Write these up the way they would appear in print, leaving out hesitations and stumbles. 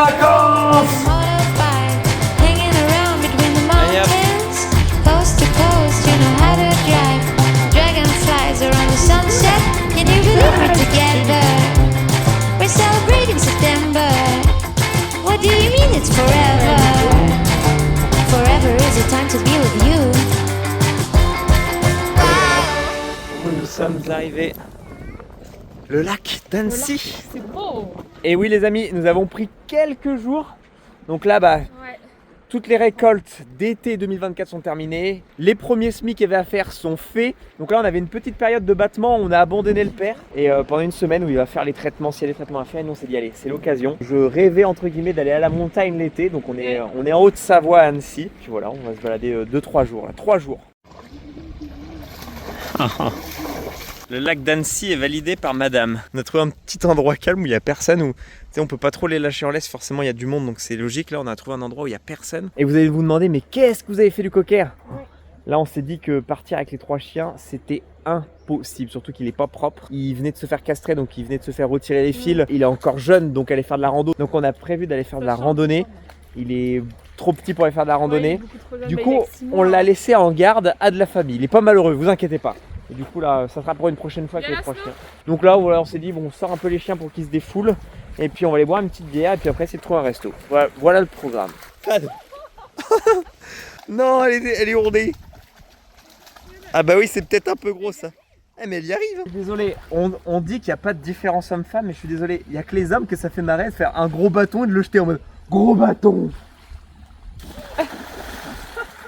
vacances. Nous sommes arrivés. Le lac d'Annecy. C'est beau. Et oui les amis, nous avons pris quelques jours. Donc là Ouais. toutes les récoltes d'été 2024 sont terminées. Les premiers semis qu'il y avait à faire sont faits. Donc là on avait une petite période de battement, on a abandonné le père. Et pendant une semaine où il va faire les traitements, s'il y a des traitements à faire, et nous on s'est dit allez, c'est l'occasion. Je rêvais entre guillemets d'aller à la montagne l'été. Donc on est en Haute-Savoie à Annecy. Puis voilà, on va se balader 2-3 jours. Là, 3 jours. Le lac d'Annecy est validé par madame. On a trouvé un petit endroit calme où il n'y a personne, où on peut pas trop les lâcher en laisse, forcément il y a du monde donc c'est logique. Là on a trouvé un endroit où il n'y a personne. Et vous allez vous demander mais qu'est-ce que vous avez fait du cocker? Là on s'est dit que partir avec les 3 chiens c'était impossible, surtout qu'il est pas propre. Il venait de se faire castrer donc il venait de se faire retirer les fils. Il est encore jeune donc aller faire de la rando. Donc on a prévu d'aller faire de la randonnée. Il est trop petit pour aller faire de la randonnée. Du coup on l'a laissé en garde à de la famille. Il est pas malheureux, vous inquiétez pas. Et du coup là, ça sera pour une prochaine fois avec les 3 chiens. Donc là, voilà, on s'est dit, bon, on sort un peu les chiens pour qu'ils se défoulent. Et puis on va aller boire une petite bière et puis après c'est de trouver un resto. Voilà le programme. Non, elle est ourdée. Ah bah oui, c'est peut-être un peu gros ça. Eh mais elle y arrive. Je suis désolé, on dit qu'il n'y a pas de différence homme-femme, mais je suis désolé, il n'y a que les hommes que ça fait marrer de faire un gros bâton et de le jeter en mode gros bâton.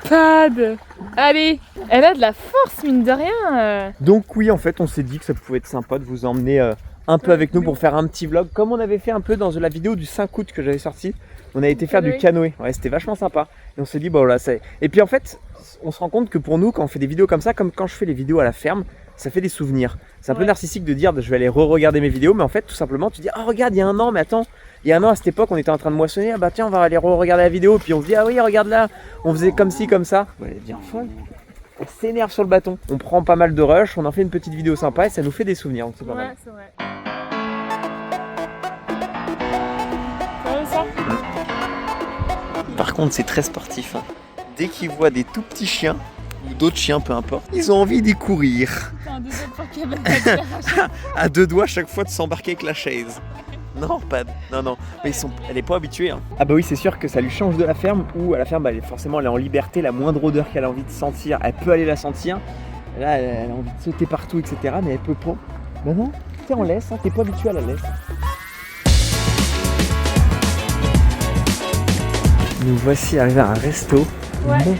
Pad. Allez, elle a de la force mine de rien. Donc oui, en fait, on s'est dit que ça pouvait être sympa de vous emmener un peu avec nous pour faire un petit vlog, comme on avait fait un peu dans la vidéo du 5 août que j'avais sorti. On a été faire du canoë. Ouais, c'était vachement sympa. Et on s'est dit, bon voilà, c'est. Et puis en fait, on se rend compte que pour nous, quand on fait des vidéos comme ça, comme quand je fais les vidéos à la ferme, ça fait des souvenirs. C'est un peu narcissique de dire, je vais aller re-regarder mes vidéos, mais en fait, tout simplement, tu dis, oh regarde, il y a un an, mais attends. Il y a un an à cette époque on était en train de moissonner, ah bah tiens on va aller regarder la vidéo, puis on se dit ah oui regarde là, on faisait comme ci comme ça. Elle est bien folle, elle s'énerve sur le bâton. On prend pas mal de rush, on en fait une petite vidéo sympa et ça nous fait des souvenirs, donc c'est pas mal. C'est vrai. Par contre c'est très sportif, hein. Dès qu'ils voient des tout petits chiens, ou d'autres chiens peu importe, ils ont envie d'y courir. À 2 doigts chaque fois de s'embarquer avec la chaise. Non, pas. Non. Mais elle est pas habituée. Hein. Ah bah oui, c'est sûr que ça lui change de la ferme où à la ferme, forcément, elle est en liberté. La moindre odeur qu'elle a envie de sentir, elle peut aller la sentir. Là, elle a envie de sauter partout, etc. Mais elle peut pas. Bah non, t'es en laisse, hein, t'es pas habitué à la laisse. Nous voici arrivés à un resto. Ouais. Bon,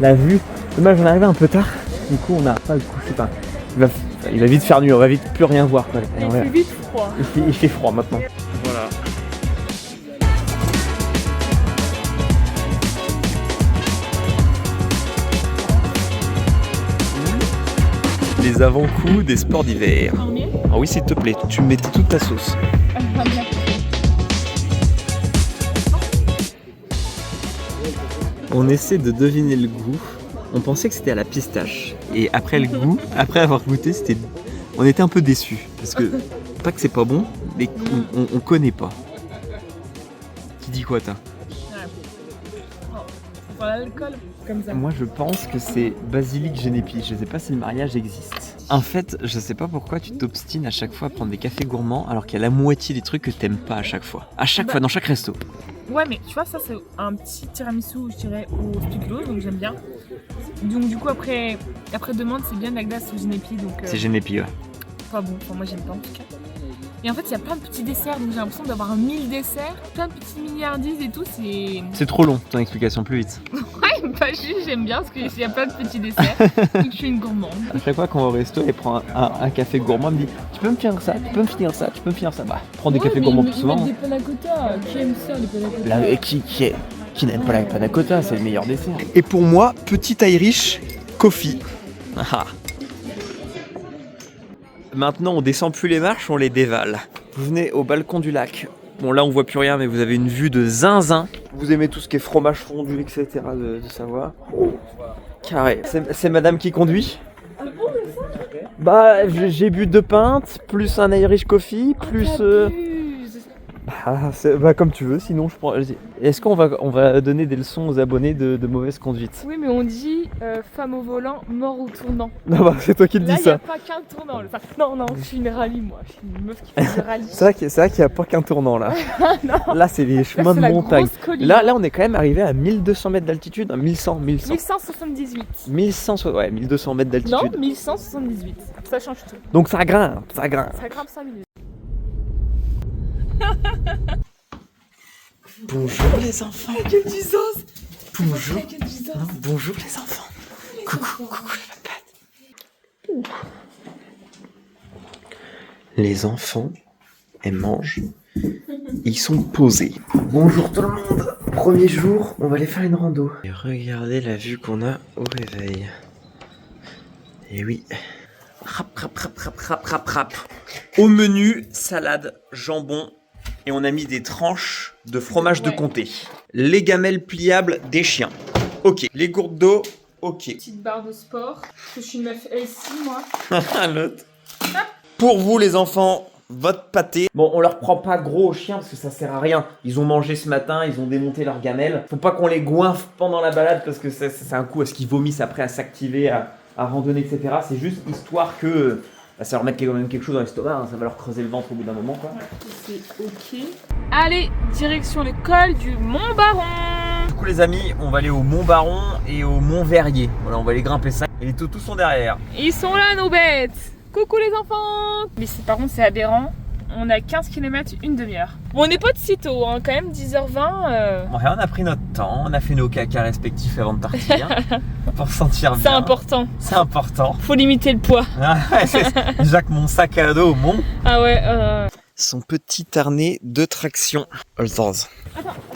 la vue. Dommage, on est arrivé un peu tard. Du coup, on n'a pas le coucher. Enfin, il va vite faire nuit, on va vite plus rien voir. Quoi. Il fait vite froid. Il fait froid maintenant. Voilà. Les avant-coups des sports d'hiver. Ah oui, s'il te plaît, tu mettais toute ta sauce. On essaie de deviner le goût. On pensait que c'était à la pistache. Et après le goût, après avoir goûté, on était un peu déçus. Parce que, pas que c'est pas bon, mais on connaît pas. Tu dis quoi, toi? Voilà l'alcool, comme ça. Moi, je pense que c'est basilic génépi. Je sais pas si le mariage existe. En fait, je sais pas pourquoi tu t'obstines à chaque fois à prendre des cafés gourmands alors qu'il y a la moitié des trucs que t'aimes pas à chaque fois. À chaque fois, dans chaque resto. Ouais, mais tu vois, ça c'est un petit tiramisu, je dirais, au spéculoos, donc j'aime bien. Donc du coup, après demande, c'est bien de la glace au génépi, donc... C'est génépi, ouais. Pas bon, enfin, moi j'aime pas en tout cas. Et en fait, il y a plein de petits desserts, donc j'ai l'impression d'avoir 1000 desserts, plein de petits milliardises et tout, c'est... C'est trop long, ton explication, plus vite. Ouais, pas juste, j'aime bien, parce qu'il y a plein de petits desserts, donc je suis une gourmande. À chaque fois qu'on va au resto, elle prend un café gourmand, elle me dit tu peux me finir ça, tu peux me finir ça, tu peux me finir ça. Bah, prends des cafés gourmands plus souvent. Des panna cotta, qui aime ça, les panna cotta? Qui n'aime pas la panna cotta, c'est le meilleur dessert. Et pour moi, petit Irish coffee. Maintenant, on descend plus les marches, on les dévale. Vous venez au balcon du lac. Bon, là, on voit plus rien, mais vous avez une vue de zinzin. Vous aimez tout ce qui est fromage fondu, etc. de Savoie. Carré. C'est madame qui conduit? Bah, j'ai bu 2 pintes, plus un Irish coffee, plus... Bah comme tu veux, sinon je prends... Est-ce qu'on va donner des leçons aux abonnés de mauvaise conduite? Oui, mais on dit femme au volant, mort au tournant. Non bah c'est toi qui le Là, dis il n'y a ça. pas qu'un tournant. Enfin, non, je suis une rallye, moi. Je suis une meuf qui fait du rallye. C'est vrai qu'il n'y a pas qu'un tournant là. Non. Là c'est les chemins de la montagne. grosse colline. Là on est quand même arrivé à 1200 mètres d'altitude, 1100. 1178. 1100, ouais, 1200 mètres Non, d'altitude. 1178. Ça change tout. Donc ça grimpe. Ça grimpe 5 minutes. Bonjour les enfants. Quelle distance. Bonjour. Quelle distance. Non, bonjour les enfants. Coucou les papates. Les enfants, elles mangent. Ils sont posés. Bonjour tout le monde. Premier jour, on va aller faire une rando. Et regardez la vue qu'on a au réveil. Et oui. Rap. Au menu, salade, jambon. Et on a mis des tranches de fromage de comté. Les gamelles pliables des chiens. Ok. Les gourdes d'eau. Ok. Petite barre de sport. Parce que je suis une meuf LC, moi. L'autre. Pour vous les enfants, votre pâté. Bon, on leur prend pas gros aux chiens parce que ça sert à rien. Ils ont mangé ce matin, ils ont démonté leur gamelle. Faut pas qu'on les goinfre pendant la balade parce que c'est un coup à ce qu'ils vomissent après à s'activer, à randonner, etc. C'est juste histoire que ça leur mette quand même quelque chose dans l'estomac, hein. Ça va leur creuser le ventre au bout d'un moment, quoi. C'est ok. Allez, direction le col du Mont Baron. Du coup les amis, on va aller au Mont Baron et au Mont Verrier. Voilà, on va aller grimper ça. Et les toutous sont derrière. Ils sont là nos bêtes. Coucou les enfants. Mais par contre c'est aberrant. On a 15 km, une demi-heure. Bon, on n'est pas de si tôt, hein. Quand même 10h20. Ouais, on a pris notre temps, on a fait nos caca respectifs avant de partir. Pour se sentir bien. C'est important. C'est important. Faut limiter le poids. Ah ouais, Jacques, mon sac à dos, mon. Ah ouais. Son petit harnais de traction. Attends,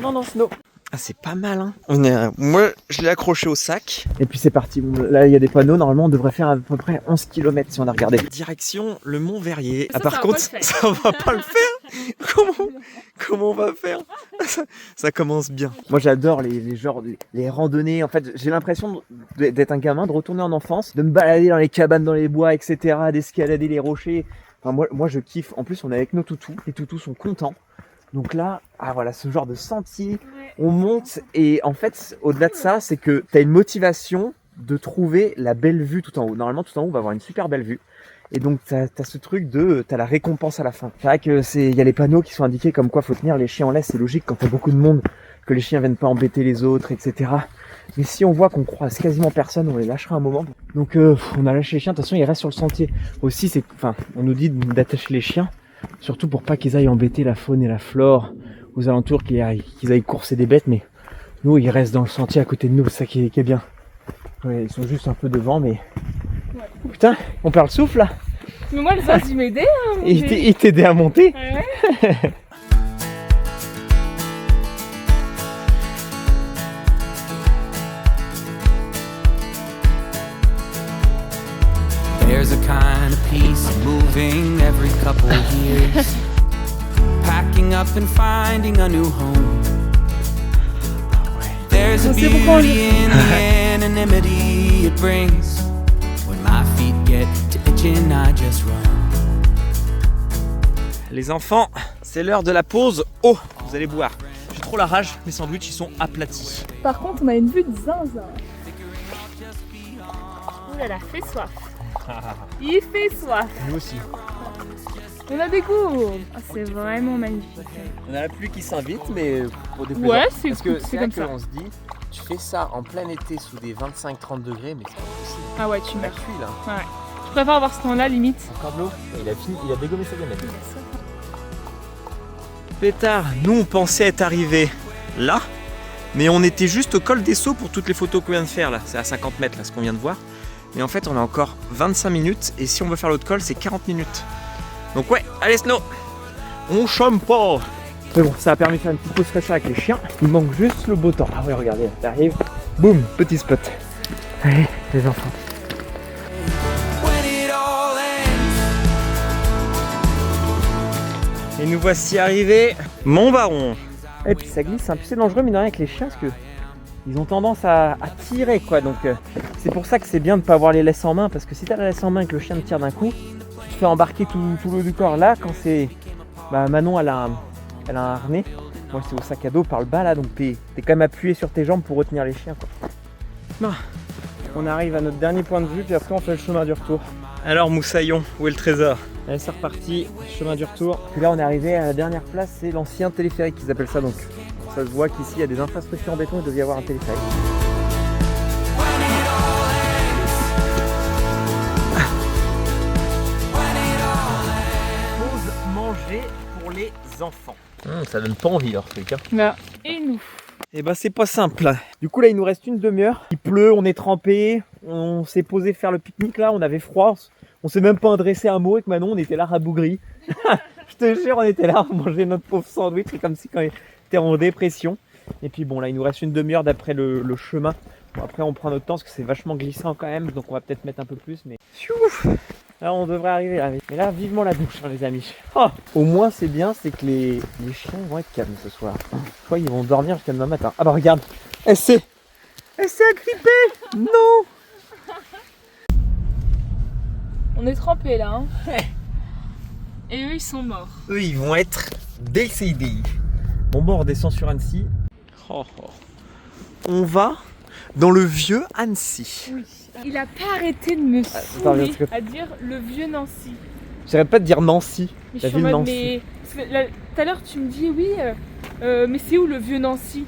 non, Snow. Ah, c'est pas mal, hein. Moi, je l'ai accroché au sac. Et puis c'est parti. Là, il y a des panneaux. Normalement, on devrait faire à peu près 11 km si on a regardé. Direction le Mont Verrier. Ça, par contre, ça va pas le faire. Comment on va faire? Ça commence bien. Moi, j'adore les randonnées. En fait, j'ai l'impression d'être un gamin, de retourner en enfance, de me balader dans les cabanes, dans les bois, etc., d'escalader les rochers. Enfin, moi, je kiffe. En plus, on est avec nos toutous. Les toutous sont contents. Donc là, voilà, ce genre de sentier, on monte et en fait, au-delà de ça, c'est que tu as une motivation de trouver la belle vue tout en haut. Normalement, tout en haut, on va avoir une super belle vue. Et donc, tu as ce truc tu as la récompense à la fin. C'est vrai qu'il y a les panneaux qui sont indiqués comme quoi faut tenir les chiens en laisse. C'est logique quand tu as beaucoup de monde, que les chiens viennent pas embêter les autres, etc. Mais si on voit qu'on croise quasiment personne, on les lâchera un moment. Donc, on a lâché les chiens. De toute façon, ils restent sur le sentier. Aussi, on nous dit d'attacher les chiens. Surtout pour pas qu'ils aillent embêter la faune et la flore aux alentours, qu'ils aillent courser des bêtes, mais nous ils restent dans le sentier à côté de nous, c'est ça qui est bien. Ouais, ils sont juste un peu devant, mais... Ouais. Oh, putain, on perd le souffle là. Mais moi, les autres, ils m'aidaient à monter. Il t'aidait à monter. Ouais. There's a kind of peace moving every couple years, packing up and finding a new home. There's a beauty in the anonymity it brings. When my feet get to itching, I just run. Les enfants, c'est l'heure de la pause. Oh, vous allez boire. J'ai trop la rage, mes sandwichs ils sont aplatis. Par contre, on a une vue de zinzin. Ouh là là, fait soif. Il fait soif. Nous aussi. On a des gourdes. Ah, c'est vraiment magnifique. On a la pluie qui s'invite, mais pour des Ouais, c'est parce que comme ça. On se dit, tu fais ça en plein été sous des 25-30 degrés, mais c'est pas possible. Ah ouais, tu La meurs. pluie là. Ouais. Je préfère avoir ce temps-là, limite. Encore de l'eau. Il a dégommé sa gamelle. Pétard, nous on pensait être arrivés là, mais on était juste au col des Sceaux pour toutes les photos qu'on vient de faire là. C'est à 50 mètres là ce qu'on vient de voir. Mais en fait on a encore 25 minutes et si on veut faire l'autre col c'est 40 minutes. Donc ouais, allez Snow, on chôme pas. Mais bon, ça a permis de faire une petite pause fraîche avec les chiens. Il manque juste le beau temps. Ah ouais, regardez, ça arrive. Boum, petit spot. Allez, les enfants. Et nous voici arrivés, Mont Baron. Et puis ça glisse, hein. Puis c'est dangereux, mais non, avec les chiens, parce que ils ont tendance à tirer, quoi. Donc c'est pour ça que c'est bien de ne pas avoir les laisses en main, parce que si tu as la laisse en main et que le chien te tire d'un coup, tu te fais embarquer tout le haut du corps. Là, quand c'est... Bah, Manon, elle a elle a un harnais. Moi c'est au sac à dos par le bas là, donc t'es quand même appuyé sur tes jambes pour retenir les chiens quoi. Non. On arrive à notre dernier point de vue, puis après on fait le chemin du retour. Alors Moussaillon, où est le trésor? Allez, c'est reparti, chemin du retour. Puis là on est arrivé à la dernière place, c'est l'ancien téléphérique qu'ils appellent ça donc. Ça se voit qu'ici il y a des infrastructures en béton, il devait y avoir un téléphérique. Pause manger pour les enfants. Ça donne pas envie leur truc. Hein. Là. Et nous? Et bah c'est pas simple. Du coup là il nous reste une demi-heure. Il pleut, on est trempé, on s'est posé faire le pique-nique là, on avait froid. On s'est même pas adressé un mot avec Manon, on était là rabougris. Je te jure, on était là, on mangeait notre pauvre sandwich, c'est comme si quand on était en dépression. Et puis bon là il nous reste une demi-heure d'après le chemin. Bon, après on prend notre temps parce que c'est vachement glissant quand même, donc on va peut-être mettre un peu plus. Mais là on devrait arriver là. Mais là vivement la douche hein, les amis. Oh, au moins c'est bien, c'est que les chiens vont être calmes ce soir. Je crois qu'ils vont dormir jusqu'à demain matin. Ah bah regarde, elle s'est agrippée. Non. On est trempés là. Hein. Et eux ils sont morts. Eux ils vont être décédés. Bon bon on redescend sur Annecy. On va dans le vieux Annecy. Oui. Il a pas arrêté de me saouler à dire le vieux Nancy. J'arrête pas de dire Nancy. Mais la je suis ville en mode, Nancy. mais tout à l'heure tu me dis oui, mais c'est où le vieux Nancy?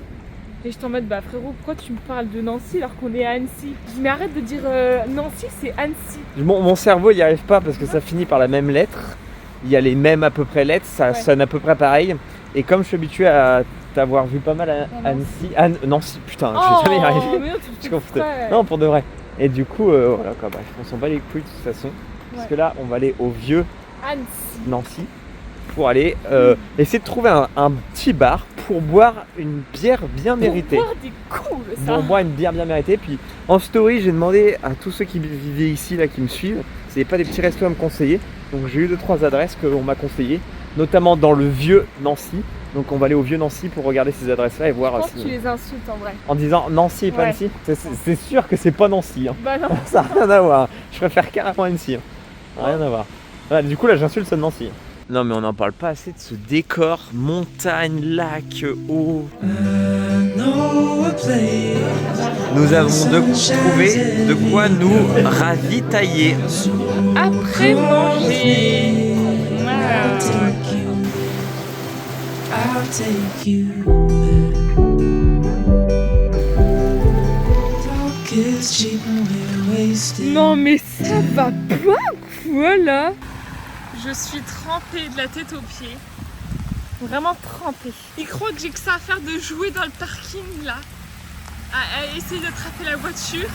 Et je t'en mode bah frérot, pourquoi tu me parles de Nancy alors qu'on est à Annecy? Je dis mais arrête de dire Nancy, c'est Annecy. Mon cerveau il y arrive pas parce que ça finit par la même lettre. Il y a les mêmes à peu près lettres, ça sonne à peu près pareil. Et comme je suis habitué à t'avoir vu pas mal à Annecy, Nancy, putain, je vais jamais y arriver. Mais non, tu me non, pour de vrai. Et du coup, voilà quoi, bref, on s'en bat les couilles de toute façon. Parce que là, on va aller au vieux Nancy pour aller essayer de trouver un petit bar pour boire une bière bien méritée. Pour boire des coups, ça. Pour boire une bière bien méritée. Puis en story, j'ai demandé à tous ceux qui vivaient ici, là, qui me suivent, s'il n'y avait pas des petits restos à me conseiller. Donc j'ai eu 2-3 adresses qu'on m'a conseillées, notamment dans le vieux Nancy. Donc on va aller au vieux Nancy pour regarder ces adresses-là et voir. Je pense que tu les insultes en vrai. En disant Nancy et pas Annecy. C'est sûr que c'est pas Nancy. Hein. Bah non. Ça n'a rien à voir. Je préfère carrément Annecy. Hein. Rien à voir. Voilà, du coup là j'insulte Nancy. Non mais on n'en parle pas assez de ce décor, montagne, lac, eau. Nous avons trouvé de quoi nous ravitailler. Après manger. Non mais ça va pas quoi là? Je suis trempée de la tête aux pieds. Vraiment trempée. Ils croient que j'ai que ça à faire de jouer dans le parking là. À essayer d'attraper la voiture.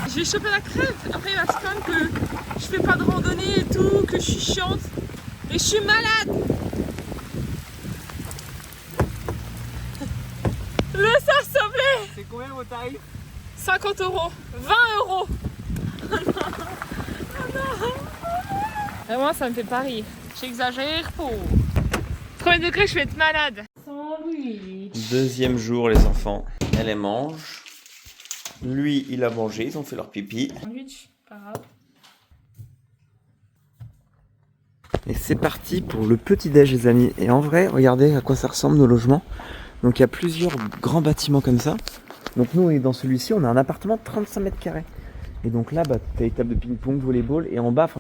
Je vais choper la crève. Après il va se plaindre que je fais pas de randonnée et tout, que je suis chiante. Et je suis malade. Le s'assembler. C'est combien vos tarifs? 50 €, 20 €. Vraiment, ça me fait pas rire. J'exagère pour. Premier degré, je vais être malade. Sandwich. Deuxième jour, les enfants. Elle mange. Lui, il a mangé. Ils ont fait leur pipi. Sandwich, pas grave. Et c'est parti pour le petit-déj, les amis. Et en vrai, regardez à quoi ça ressemble nos logements. Donc il y a plusieurs grands bâtiments comme ça. Donc nous, on est dans celui-ci. On a un appartement de 35 mètres carrés. Et donc là, bah, t'as les tables de ping-pong, volleyball. Et en bas,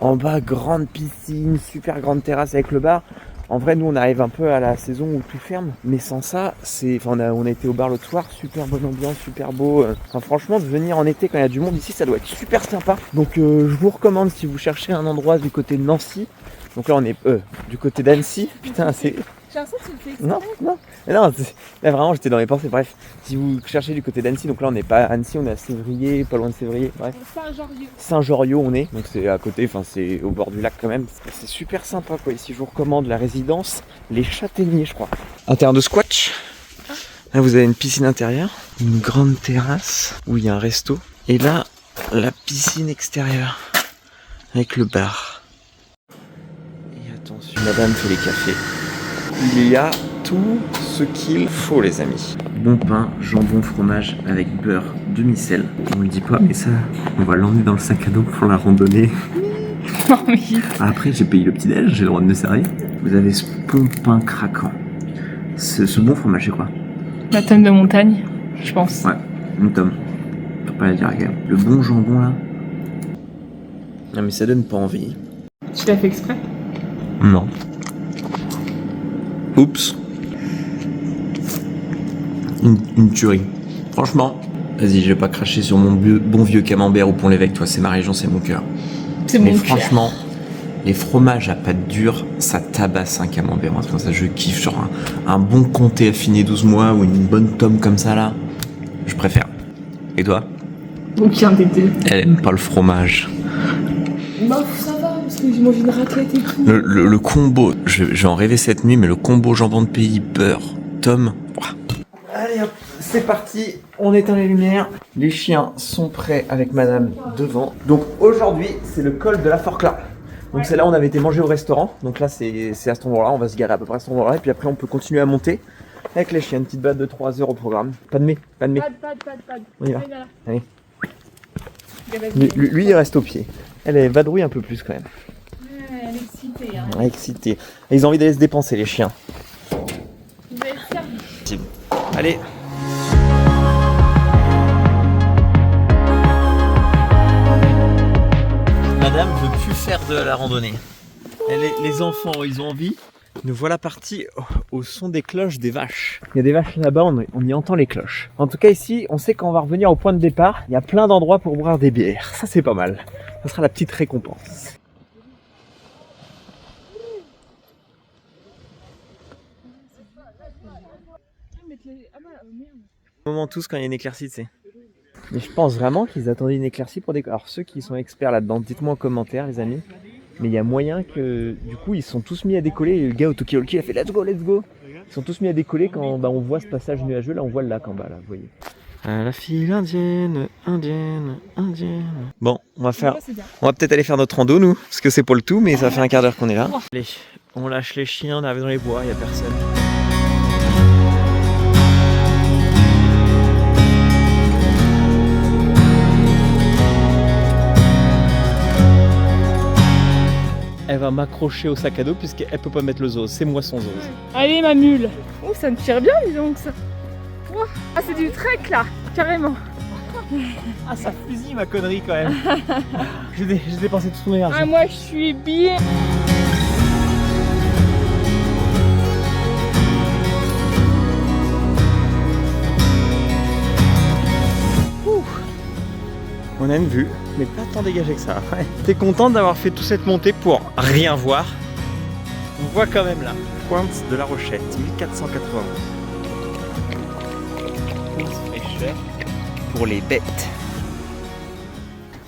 grande piscine, super grande terrasse avec le bar. En vrai, nous, on arrive un peu à la saison où tout ferme. Mais sans ça, on a été au bar l'autre soir. Super bonne ambiance, super beau. Enfin, franchement, de venir en été quand il y a du monde ici, ça doit être super sympa. Donc je vous recommande si vous cherchez un endroit du côté de Nancy. Donc là, on est du côté d'Annecy. Putain, c'est... J'ai l'impression que tu le fais exprès. Non. Là, vraiment, j'étais dans les pensées. Bref, si vous cherchez du côté d'Annecy, donc là, on n'est pas à Annecy, on est à Sévrier, pas loin de Sévrier. Bref. Saint-Joriot, on est. Donc c'est à côté, enfin, c'est au bord du lac quand même. C'est super sympa, quoi. Ici, je vous recommande la résidence Les Châtaigniers, je crois. Un terrain de squash. Là, vous avez une piscine intérieure, une grande terrasse où il y a un resto. Et là, la piscine extérieure avec le bar. Et attention, madame fait les cafés. Il y a tout ce qu'il faut, les amis. Bon pain, jambon, fromage avec beurre, demi-sel. On le dit pas, mais ça, on va l'emmener dans le sac à dos pour la randonnée. Oui. Après, j'ai payé le petit-déj, j'ai le droit de me servir. vous avez ce bon pain craquant. Ce bon fromage, c'est quoi? La tome de montagne, je pense. Ouais, une tome. Je peux pas la dire, gars. Le bon jambon là. Non mais ça donne pas envie. Tu l'as fait exprès? Non. Oups. Une tuerie. Franchement, vas-y, je vais pas cracher sur mon bon vieux camembert au Pont-l'Évêque, toi, c'est ma région, c'est mon cœur. C'est Mais mon franchement, les fromages à pâte dure, ça tabasse un camembert. Moi, ça, je kiffe. Genre un bon comté affiné 12 mois ou une bonne tome comme ça là, je préfère. Et toi? Aucun des deux. Elle aime pas le fromage. Bah ça va, parce que je mange une raclette et tout. Le combo, je vais en rêver cette nuit, mais le combo jambon de pays, beurre, tome. Ouah. Allez hop, c'est parti, on éteint les lumières. Les chiens sont prêts avec madame devant. Donc aujourd'hui, c'est le col de la Forclaz. Donc c'est là où on avait été manger au restaurant. Donc là, c'est à cet endroit-là, on va se garer à peu près à cet endroit-là. Et puis après, on peut continuer à monter avec les chiens. Une petite balade de 3 heures au programme. Pas de mais. Pas de. On y va. Allez. Lui, il reste au pied. Elle vadrouille un peu plus quand même. Elle est excitée. Hein. Excitée. Ils ont envie d'aller se dépenser, les chiens. Vous allez être servi. Allez. Madame veut plus faire de la randonnée. Les enfants, ils ont envie. Nous voilà partis au son des cloches des vaches. Il y a des vaches là-bas, on y entend les cloches. En tout cas ici, on sait qu'on va revenir au point de départ. Il y a plein d'endroits pour boire des bières. Ça c'est pas mal. Ça sera la petite récompense. Moment tous quand il y a une éclaircie, tu sais. Mais je pense vraiment qu'ils attendaient une éclaircie pour des... Alors ceux qui sont experts là-dedans, dites-moi en commentaire les amis. Mais il y a moyen que du coup ils sont tous mis à décoller. Le gars au Tokyo Walkie il a fait let's go. Ils sont tous mis à décoller quand on voit ce passage nuageux. Là on voit le lac en bas là, vous voyez. La file indienne. Bon, on va peut-être aller faire notre rando nous, parce que c'est pas le tout, mais ça fait un quart d'heure qu'on est là. Allez, on lâche les chiens, on arrive dans les bois, il y a personne. Elle va m'accrocher au sac à dos puisqu'elle peut pas mettre le zose, c'est moi son zose. Allez ma mule. Oh ça me tire bien dis donc ça. Oh. Ah c'est du trek là, carrément. Ah ça fusille ma connerie quand même. J'ai dépensé toute mon énergie. Ah moi je suis bien. On a une vue, mais pas tant dégagée que ça. Ouais. T'es contente d'avoir fait toute cette montée pour rien voir? On voit quand même là, pointe de la Rochette, 1491. Fraîcheur pour les bêtes.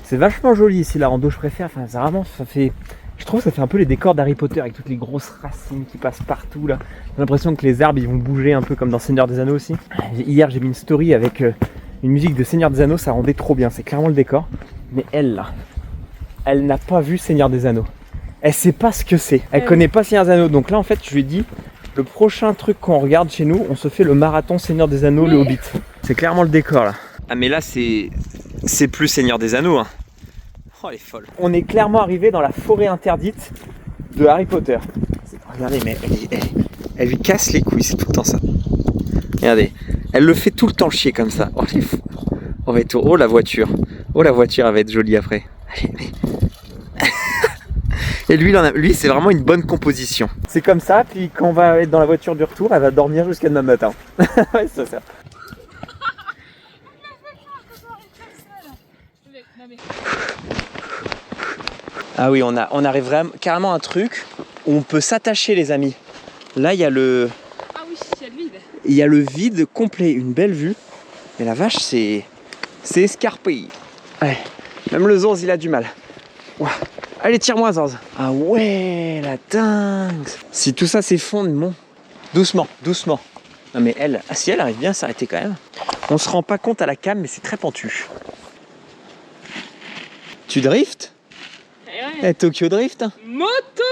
C'est vachement joli ici la rando, je préfère. Enfin, c'est vraiment, ça fait. Je trouve que ça fait un peu les décors d'Harry Potter avec toutes les grosses racines qui passent partout là. J'ai l'impression que les arbres ils vont bouger un peu comme dans Seigneur des Anneaux aussi. Hier j'ai mis une story avec une musique de Seigneur des Anneaux, ça rendait trop bien, c'est clairement le décor. Mais elle là, elle n'a pas vu Seigneur des Anneaux. Elle sait pas ce que c'est, elle connaît pas Seigneur des Anneaux. Donc là en fait je lui ai dit, le prochain truc qu'on regarde chez nous, on se fait le marathon Seigneur des Anneaux, le Hobbit. C'est clairement le décor là. Ah mais là c'est plus Seigneur des Anneaux hein. Oh elle est folle. On est clairement arrivé dans la forêt interdite de Harry Potter. Regardez mais elle lui casse les couilles, c'est tout le temps ça. Regardez, elle le fait tout le temps chier comme ça. Oh, elle est fou. On va être... Oh la voiture. Oh la voiture, elle va être jolie après. Allez, mais... Et lui, c'est vraiment une bonne composition. C'est comme ça, puis quand on va être dans la voiture du retour, elle va dormir jusqu'à demain matin. Ouais, c'est ça. Ah oui, on arrive vraiment carrément à un truc où on peut s'attacher les amis. Là, il y a le... Ah oui, il y a le vide. Il y a le vide complet, une belle vue. Mais la vache, c'est escarpé. Ouais, même le Zorz, il a du mal. Ouah. Allez, tire-moi, Zorz. Ah ouais, la dingue. Si tout ça s'effondre, bon. Doucement, doucement. Non mais elle, ah si elle arrive bien à s'arrêter quand même. On se rend pas compte à la cam, mais c'est très pentu. Tu driftes? Ouais. Tokyo Drift hein. Moto.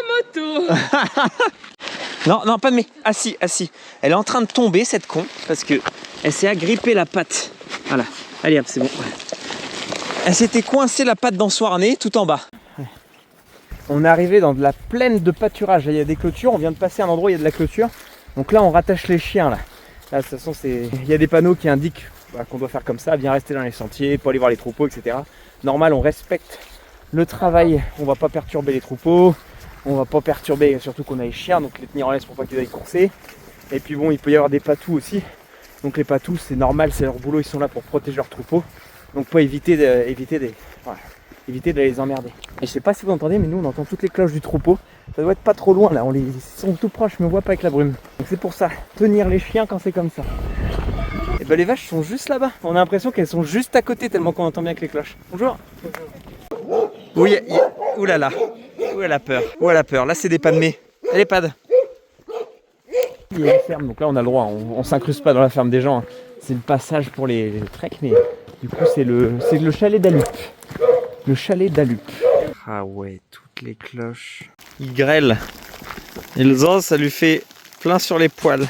Non, pas de mais. Assis. Elle est en train de tomber, cette con, parce que elle s'est agrippée la patte. Voilà. Allez hop, c'est bon. Elle s'était coincée la patte dans son harnais tout en bas. Ouais. On est arrivé dans de la plaine de pâturage. Il y a des clôtures, on vient de passer un endroit où il y a de la clôture. Donc là on rattache les chiens là. Là de toute façon il y a des panneaux qui indiquent qu'on doit faire comme ça, bien rester dans les sentiers, pas aller voir les troupeaux, etc. Normal, on respecte le travail, on va pas perturber les troupeaux, on va pas perturber, surtout qu'on a les chiens, donc les tenir en laisse pour pas qu'ils aillent courser. Et puis bon, il peut y avoir des patous aussi. Donc les patous, c'est normal, c'est leur boulot, ils sont là pour protéger leurs troupeaux. Donc pas éviter d'aller les emmerder. Et je sais pas si vous entendez, mais nous on entend toutes les cloches du troupeau. Ça doit être pas trop loin là, ils sont tout proches, mais on voit pas avec la brume. Donc c'est pour ça, tenir les chiens quand c'est comme ça. Et ben les vaches sont juste là-bas. On a l'impression qu'elles sont juste à côté tellement qu'on entend bien avec les cloches. Bonjour. Oui, ouh là là. Ouh elle a peur. Ouh elle a peur. Là c'est des padmés. Elle est pad. Il y a une ferme, donc là on a le droit. On s'incruste pas dans la ferme des gens. Hein. C'est le passage pour les treks, mais du coup c'est le chalet d'Alup. Le chalet d'Alup. Ah ouais, toutes les cloches. Il grêle. Et le zan, ça lui fait plein sur les poils.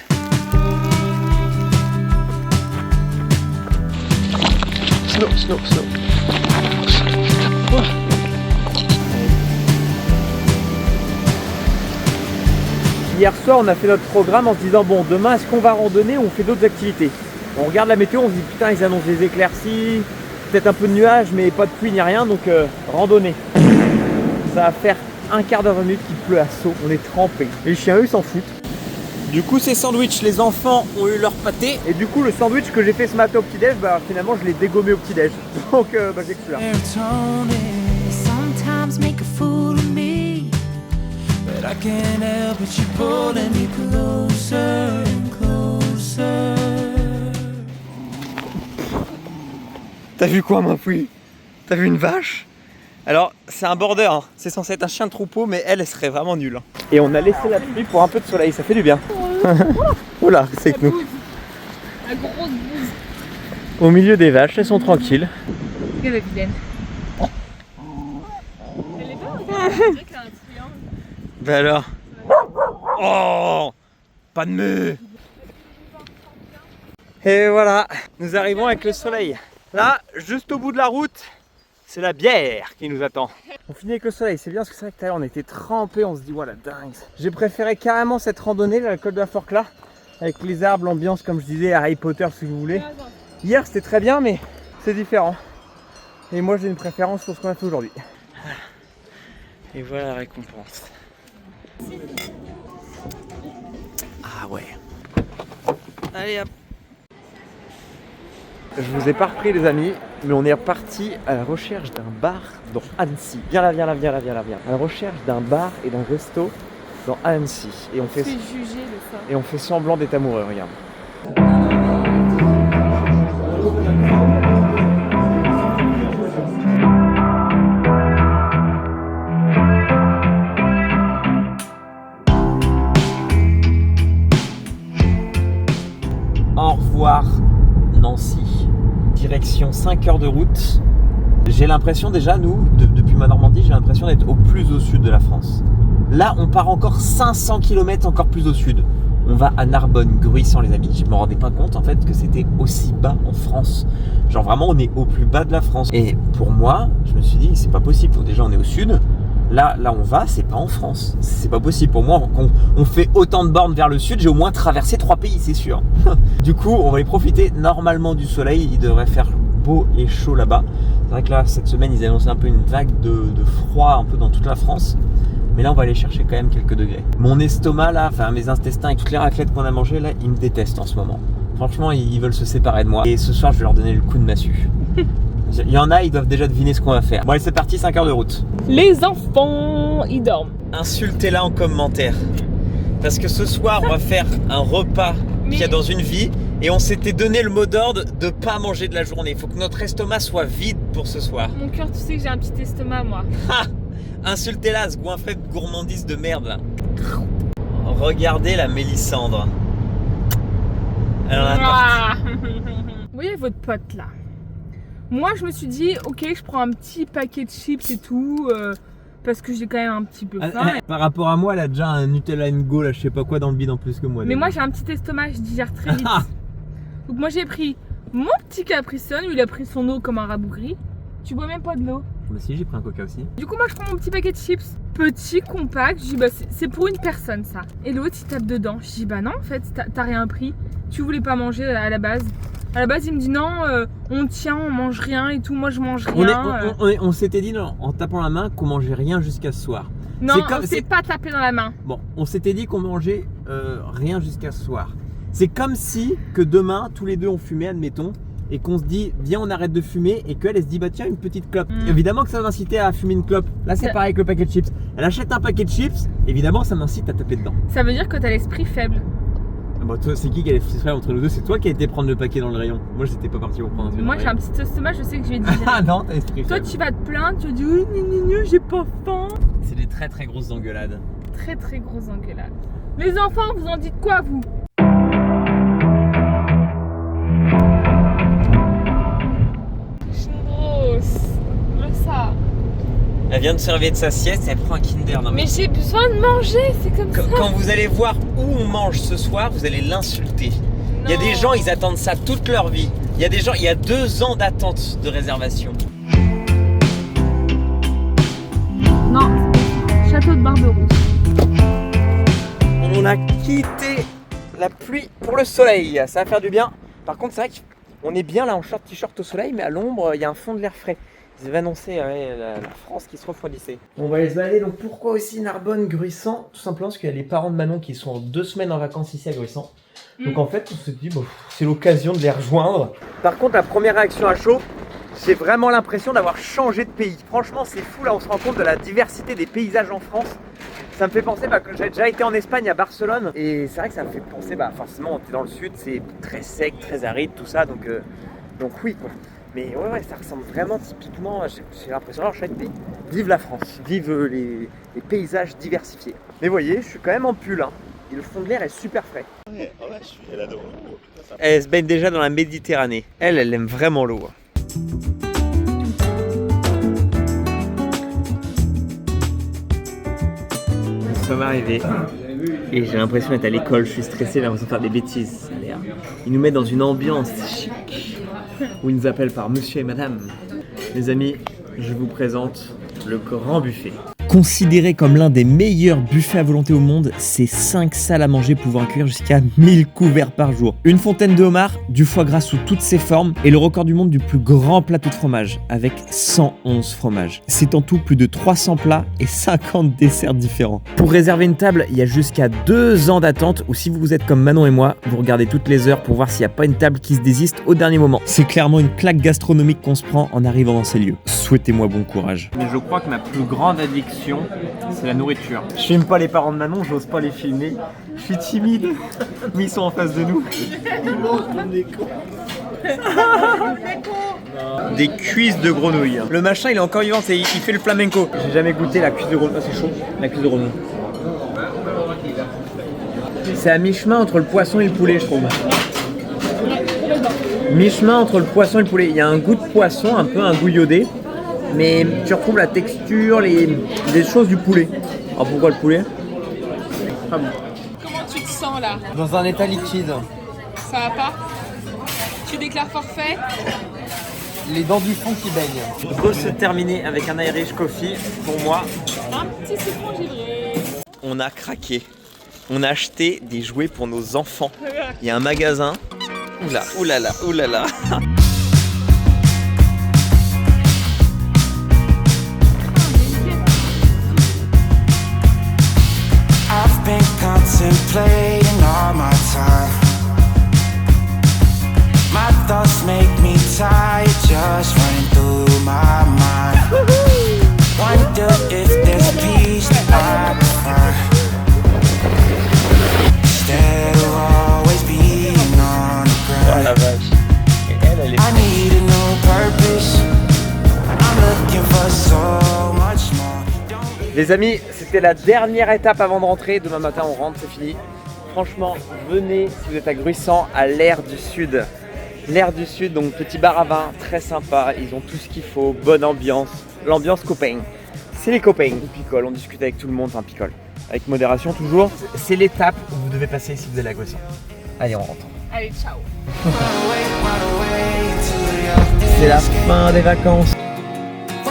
Snow. Oh. Hier soir, on a fait notre programme en se disant bon, demain, est-ce qu'on va randonner ou on fait d'autres activités? On regarde la météo, on se dit putain, ils annoncent des éclaircies, peut-être un peu de nuages, mais pas de pluie ni rien, donc randonnée. Ça va faire un quart d'heure, 20 minutes qu'il pleut à saut, on est trempés. Les chiens, eux, ils s'en foutent. Du coup c'est sandwich, les enfants ont eu leur pâté. Et du coup le sandwich que j'ai fait ce matin au petit-déj, finalement je l'ai dégommé au petit-déj. Donc j'ai que celui-là. T'as vu quoi ma fouille? T'as vu une vache? Alors c'est un border, hein. C'est censé être un chien de troupeau, mais elle serait vraiment nulle. Et on a laissé la pluie pour un peu de soleil, ça fait du bien. Oula, c'est que nous. La grosse bouse. Au milieu des vaches, elles sont tranquilles. Elle est vilaine. Elle est belle, on dirait qu'elle a un triangle. Bah alors. Oh, pas de mue. Et voilà, nous arrivons avec le soleil. Là, juste au bout de la route, c'est la bière qui nous attend. On finit avec le soleil, c'est bien parce que c'est vrai que tout à l'heure on était trempés, on se dit voilà dingue. J'ai préféré carrément cette randonnée, là, le col de la Forque là, avec les arbres, l'ambiance comme je disais, Harry Potter si vous voulez. Hier c'était très bien mais c'est différent. Et moi j'ai une préférence pour ce qu'on a fait aujourd'hui. Et voilà la récompense. Ah ouais. Allez hop. Je vous ai pas repris les amis, mais on est reparti à la recherche d'un bar dans Annecy. Viens là. À la recherche d'un bar et d'un resto dans Annecy. Et on fait juger de ça. Et on fait semblant d'être amoureux, regarde. Au revoir Nancy. Direction 5 heures de route. J'ai l'impression déjà, nous, depuis ma Normandie, j'ai l'impression d'être au plus au sud de la France. Là, on part encore 500 km encore plus au sud. On va à Narbonne, Gruissant les amis. Je me rendais pas compte en fait que c'était aussi bas en France. Genre vraiment, on est au plus bas de la France. Et pour moi, je me suis dit, c'est pas possible. Déjà, on est au sud. Là on va, c'est pas en France. C'est pas possible. Pour moi, on fait autant de bornes vers le sud, j'ai au moins traversé 3 pays, c'est sûr. Du coup, on va y profiter normalement du soleil. Il devrait faire beau et chaud là-bas. C'est vrai que là, cette semaine, ils annoncent un peu une vague de froid un peu dans toute la France. Mais là, on va aller chercher quand même quelques degrés. Mon estomac, là, enfin mes intestins et toutes les raclettes qu'on a mangées, là, ils me détestent en ce moment. Franchement, ils veulent se séparer de moi. Et ce soir, je vais leur donner le coup de massue. Il y en a, ils doivent déjà deviner ce qu'on va faire. Bon allez, c'est parti, 5 heures de route. Les enfants, ils dorment. Insultez-la en commentaire. Parce que ce soir, on va faire un repas qu'il y a dans une vie. Et on s'était donné le mot d'ordre de pas manger de la journée. Il faut que notre estomac soit vide pour ce soir. Mon cœur, tu sais que j'ai un petit estomac, moi. Ha! Insultez-la, ce goinfret de gourmandise de merde là. Regardez la Mélissandre. Elle en a parti. Vous voyez votre pote là. Moi, je me suis dit, ok, je prends un petit paquet de chips et tout, parce que j'ai quand même un petit peu faim. Par rapport à moi, elle a déjà un Nutella Go, là, je sais pas quoi dans le bide en plus que moi. Mais moi, j'ai un petit estomac, je digère très vite. Donc moi, j'ai pris mon petit Capri Sun, lui, il a pris son eau comme un rabougri. Tu bois même pas de l'eau. Bah si, j'ai pris un coca aussi. Du coup, moi, je prends mon petit paquet de chips. petit, compact. Je dis bah c'est pour une personne ça. Et l'autre il tape dedans. Je dis bah non en fait t'as rien pris. Tu voulais pas manger à la base. À la base il me dit non on tient, on mange rien et tout. Moi je mange rien. On s'était dit non, en tapant la main qu'on mangeait rien jusqu'à ce soir. Non, c'est pas taper dans la main. Bon, on s'était dit qu'on mangeait rien jusqu'à ce soir. C'est comme si que demain tous les deux on fumait admettons. Et qu'on se dit viens on arrête de fumer et qu'elle se dit bah tiens une petite clope. Évidemment que ça m'inciter à fumer une clope. Là c'est pareil avec le paquet de chips. Elle achète un paquet de chips, évidemment ça m'incite à taper dedans. Ça veut dire que t'as l'esprit faible. Bon toi c'est qui a l'esprit faible entre nous deux? C'est toi qui as été prendre le paquet dans le rayon. Moi j'étais pas parti pour prendre un truc. Moi j'ai un petit estomac, je sais que je vais dire. Ah non t'as l'esprit faible. Toi tu vas te plaindre, tu vas dire j'ai pas faim. C'est des très très grosses engueulades. Très très grosses engueulades. Les enfants vous en dites quoi vous? Ça. Elle vient de se réveiller de sa sieste et elle prend un Kinder. Non, mais j'ai besoin de manger, c'est comme ça. Quand vous allez voir où on mange ce soir, vous allez l'insulter. Il y a des gens, ils attendent ça toute leur vie. Il y a des gens, il y a 2 ans d'attente de réservation. Non, château de Barberousse. On a quitté la pluie pour le soleil, ça va faire du bien. Par contre, c'est vrai qu'on est bien là en short t-shirt au soleil, mais à l'ombre, il y a un fond de l'air frais. Ils avaient annoncé la France qui se refroidissait. On va aller se balader. Donc pourquoi aussi Narbonne, Gruissant? Tout simplement parce qu'il y a les parents de Manon qui sont en 2 semaines en vacances ici à Gruissant. Donc en fait on se dit bon, c'est l'occasion de les rejoindre. Par contre la première réaction à chaud, j'ai vraiment l'impression d'avoir changé de pays. Franchement c'est fou là, on se rend compte de la diversité des paysages en France. Ça me fait penser que j'ai déjà été en Espagne à Barcelone. Et c'est vrai que ça me fait penser, forcément on est dans le sud, c'est très sec, très aride tout ça. Donc oui quoi. Mais ouais, ça ressemble vraiment typiquement, j'ai l'impression d'avoir changé de pays. Vive la France, vive les paysages diversifiés. Mais vous voyez, je suis quand même en pull, hein, et le fond de l'air est super frais. Elle adore l'eau. Elle se baigne déjà dans la Méditerranée. Elle aime vraiment l'eau. Nous sommes arrivés et j'ai l'impression d'être à l'école, je suis stressé, j'ai l'impression de faire des bêtises. Ils nous mettent dans une ambiance chic. Où ils nous appellent par monsieur et madame. Les amis, je vous présente le grand buffet. Considéré comme l'un des meilleurs buffets à volonté au monde, ces 5 salles à manger pouvant accueillir jusqu'à 1000 couverts par jour. Une fontaine de homard, du foie gras sous toutes ses formes et le record du monde du plus grand plateau de fromage avec 111 fromages. C'est en tout plus de 300 plats et 50 desserts différents. Pour réserver une table, il y a jusqu'à 2 ans d'attente ou si vous êtes comme Manon et moi, vous regardez toutes les heures pour voir s'il n'y a pas une table qui se désiste au dernier moment. C'est clairement une claque gastronomique qu'on se prend en arrivant dans ces lieux. Souhaitez-moi bon courage. Mais je crois que ma plus grande addiction, c'est la nourriture. Je filme pas les parents de Manon, j'ose pas les filmer. Je suis timide, mais ils sont en face de nous. Des cuisses de grenouille. Le machin il est encore vivant, il fait le flamenco. J'ai jamais goûté la cuisse de grenouille. Ah, c'est chaud, la cuisse de grenouille. C'est à mi-chemin entre le poisson et le poulet, je trouve. Mi-chemin entre le poisson et le poulet. Il y a un goût de poisson, un peu un goût iodé. Mais tu retrouves la texture, les choses du poulet. Alors pourquoi le poulet? Ah bon. Comment tu te sens là? Dans un état liquide. Ça va pas? Tu déclares forfait? Les dents du fond qui baignent. Peut se terminer avec un Irish coffee pour moi. Un petit citron givré. On a craqué. On a acheté des jouets pour nos enfants. Il y a un magasin. Oula, oulala, oulala. I've been contemplating all my time. My thoughts make me tired, just running through my mind. Wonder if there's peace that I prefer, instead of always being on the ground. Oh la vache. Et elle est... I need a new purpose. I'm looking for so much more. Les amis, c'était la dernière étape avant de rentrer. Demain matin, on rentre, c'est fini. Franchement, venez si vous êtes à Gruissant, à l'Air du Sud. L'Air du Sud, donc petit bar à vin, très sympa. Ils ont tout ce qu'il faut, bonne ambiance. L'ambiance copain. C'est les copains. On picole, on discute avec tout le monde, enfin picole. Avec modération toujours. C'est l'étape où vous devez passer si vous allez à Gruissant. Allez, on rentre. Allez, ciao. C'est la fin des vacances. Run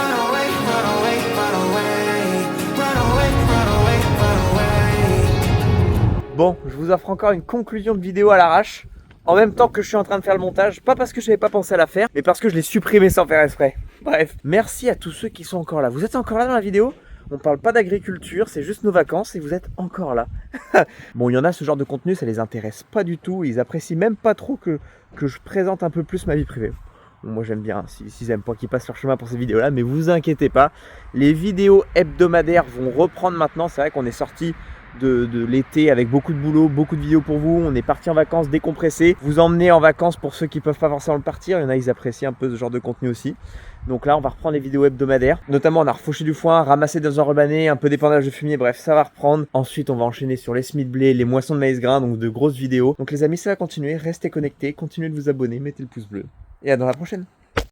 away, Bon, je vous offre encore une conclusion de vidéo à l'arrache. En même temps que je suis en train de faire le montage, pas parce que je n'avais pas pensé à la faire, mais parce que je l'ai supprimé sans faire exprès. Bref, merci à tous ceux qui sont encore là. Vous êtes encore là dans la vidéo ? On parle pas d'agriculture, c'est juste nos vacances et vous êtes encore là. Bon, il y en a, ce genre de contenu, ça les intéresse pas du tout. Ils apprécient même pas trop que je présente un peu plus ma vie privée. Bon, moi j'aime bien, s'ils aiment pas qu'ils passent leur chemin pour ces vidéos-là, mais vous inquiétez pas. Les vidéos hebdomadaires vont reprendre maintenant. C'est vrai qu'on est sorti de l'été avec beaucoup de boulot, beaucoup de vidéos pour vous. On est parti en vacances décompressés. Vous emmenez en vacances pour ceux qui peuvent pas forcément le partir. Il y en a, ils apprécient un peu ce genre de contenu aussi. Donc là, on va reprendre les vidéos hebdomadaires. Notamment, on a refauché du foin, ramassé des enrubanés, un peu d'épandage de fumier. Bref, ça va reprendre. Ensuite, on va enchaîner sur les semis de blé, les moissons de maïs grain, donc de grosses vidéos. Donc les amis, ça va continuer. Restez connectés, continuez de vous abonner, mettez le pouce bleu. Et à dans la prochaine.